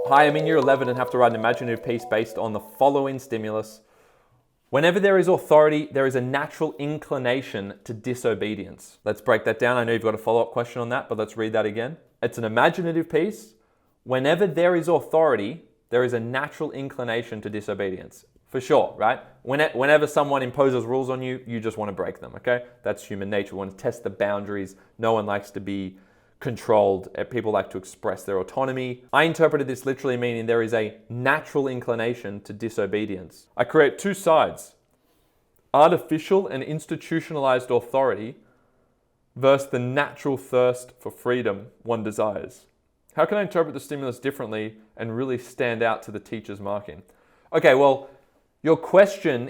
Hi, I'm in year 11 and have to write an imaginative piece based on the following stimulus. Whenever there is authority, there is a natural inclination to disobedience. Let's break that down. I know you've got a follow-up question on that, but let's read that again. It's an imaginative piece. Whenever there is authority, there is a natural inclination to disobedience. For sure, right? Whenever someone imposes rules on you, you just want to break them, okay? That's human nature. We want to test the boundaries. No one likes to be controlled. People like to express their autonomy. I interpreted this literally meaning there is a natural inclination to disobedience. I create two sides: artificial and institutionalized authority versus the natural thirst for freedom one desires. How can I interpret the stimulus differently and really stand out to the teacher's marking? Okay, well, potentially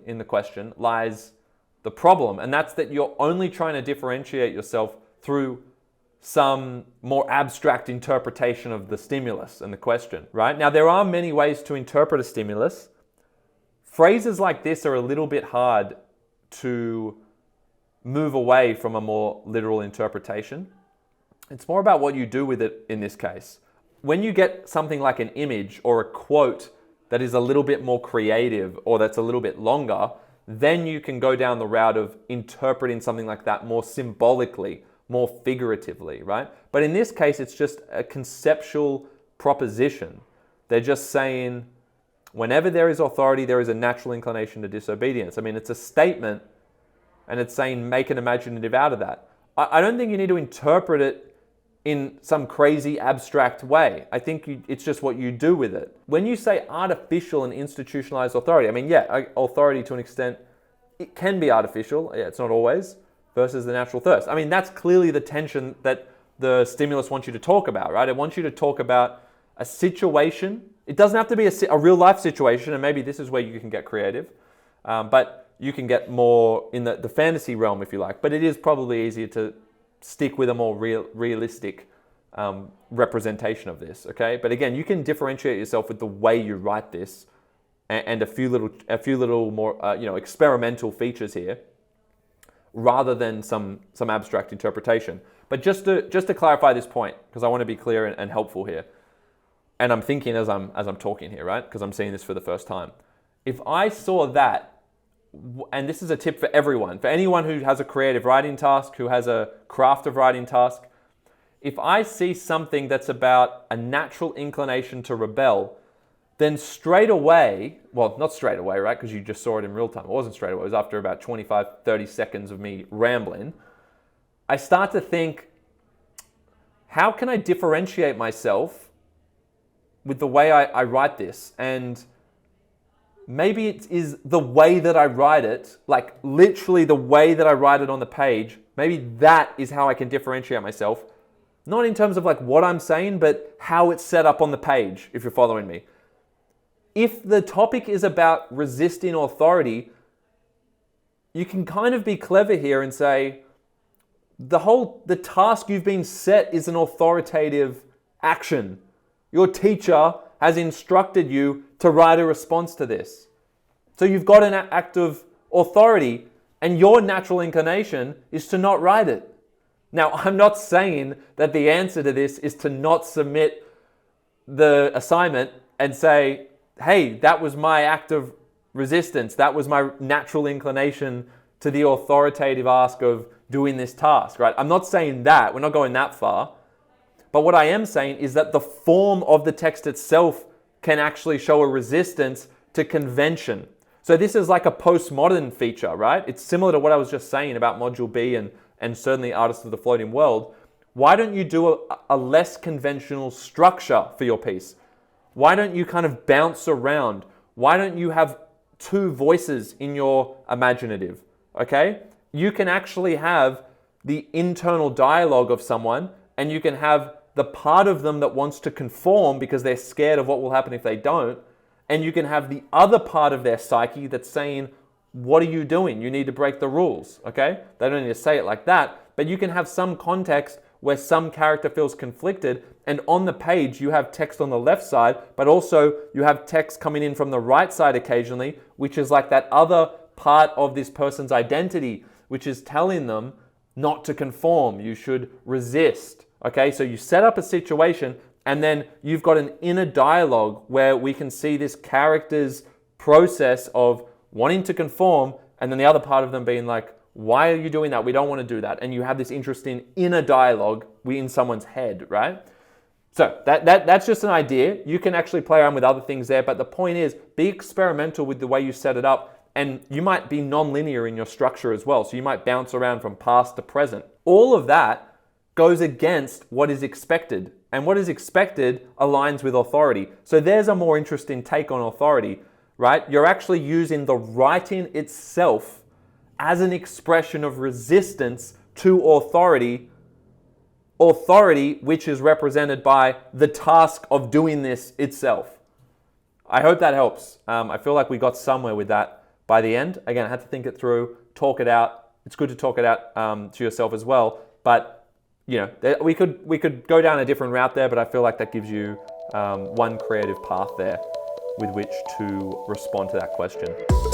in the question, lies the problem, and that's that you're only trying to differentiate yourself through some more abstract interpretation of the stimulus and the question, right? Now, there are many ways to interpret a stimulus. Phrases like this are a little bit hard to move away from a more literal interpretation. It's more about what you do with it in this case. When you get something like an image or a quote that is a little bit more creative or that's a little bit longer, then you can go down the route of interpreting something like that more symbolically, more figuratively, right? But in this case, it's just a conceptual proposition. They're just saying, whenever there is authority, there is a natural inclination to disobedience. I mean, it's a statement, and it's saying make an imaginative out of that. I don't think you need to interpret it in some crazy abstract way. I think it's just what you do with it. When you say artificial and institutionalized authority, I mean, yeah, authority to an extent, it can be artificial, yeah, it's not always, versus the natural thirst. I mean, that's clearly the tension that the stimulus wants you to talk about, right? It wants you to talk about a situation. It doesn't have to be a real life situation, and maybe this is where you can get creative, but you can get more in the fantasy realm if you like, but it is probably easier to stick with a more realistic representation of this, okay? But again, you can differentiate yourself with the way you write this and a few little more experimental features here, rather than some abstract interpretation. But just to clarify this point, because I want to be clear and helpful here, and I'm thinking as I'm talking here, right? Because I'm seeing this for the first time. If I saw that, and this is a tip for everyone, for anyone who has a creative writing task, who has a craft of writing task, if I see something that's about a natural inclination to rebel, then straight away, well, not straight away, right? Because you just saw it in real time. It wasn't straight away. It was after about 25, 30 seconds of me rambling. I start to think, how can I differentiate myself with the way I write this? And maybe it is the way that I write it, like literally the way that I write it on the page. Maybe that is how I can differentiate myself. Not in terms of like what I'm saying, but how it's set up on the page, if you're following me. If the topic is about resisting authority, you can kind of be clever here and say, the task you've been set is an authoritative action. Your teacher has instructed you to write a response to this. So you've got an act of authority, and your natural inclination is to not write it. Now, I'm not saying that the answer to this is to not submit the assignment and say, hey, that was my act of resistance. That was my natural inclination to the authoritative ask of doing this task, right? I'm not saying that. We're not going that far. But what I am saying is that the form of the text itself can actually show a resistance to convention. So this is like a postmodern feature, right? It's similar to what I was just saying about Module B and certainly Artists of the Floating World. Why don't you do a less conventional structure for your piece? Why don't you kind of bounce around? Why don't you have two voices in your imaginative, okay? You can actually have the internal dialogue of someone, and you can have the part of them that wants to conform because they're scared of what will happen if they don't. And you can have the other part of their psyche that's saying, what are you doing? You need to break the rules, okay? They don't need to say it like that, but you can have some context where some character feels conflicted, and on the page you have text on the left side, but also you have text coming in from the right side occasionally, which is like that other part of this person's identity, which is telling them, not to conform. You should resist. Okay, so you set up a situation and then you've got an inner dialogue where we can see this character's process of wanting to conform and then the other part of them being like, why are you doing that? We don't want to do that. And you have this interesting inner dialogue in someone's head, right? So that's just an idea. You can actually play around with other things there, but the point is be experimental with the way you set it up, and you might be non-linear in your structure as well. So you might bounce around from past to present. All of that goes against what is expected, and what is expected aligns with authority. So there's a more interesting take on authority, right? You're actually using the writing itself as an expression of resistance to authority which is represented by the task of doing this itself. I hope that helps. I feel like we got somewhere with that by the end. Again, I had to think it through, talk it out. It's good to talk it out to yourself as well. But you know, we could go down a different route there, but I feel like that gives you one creative path there with which to respond to that question.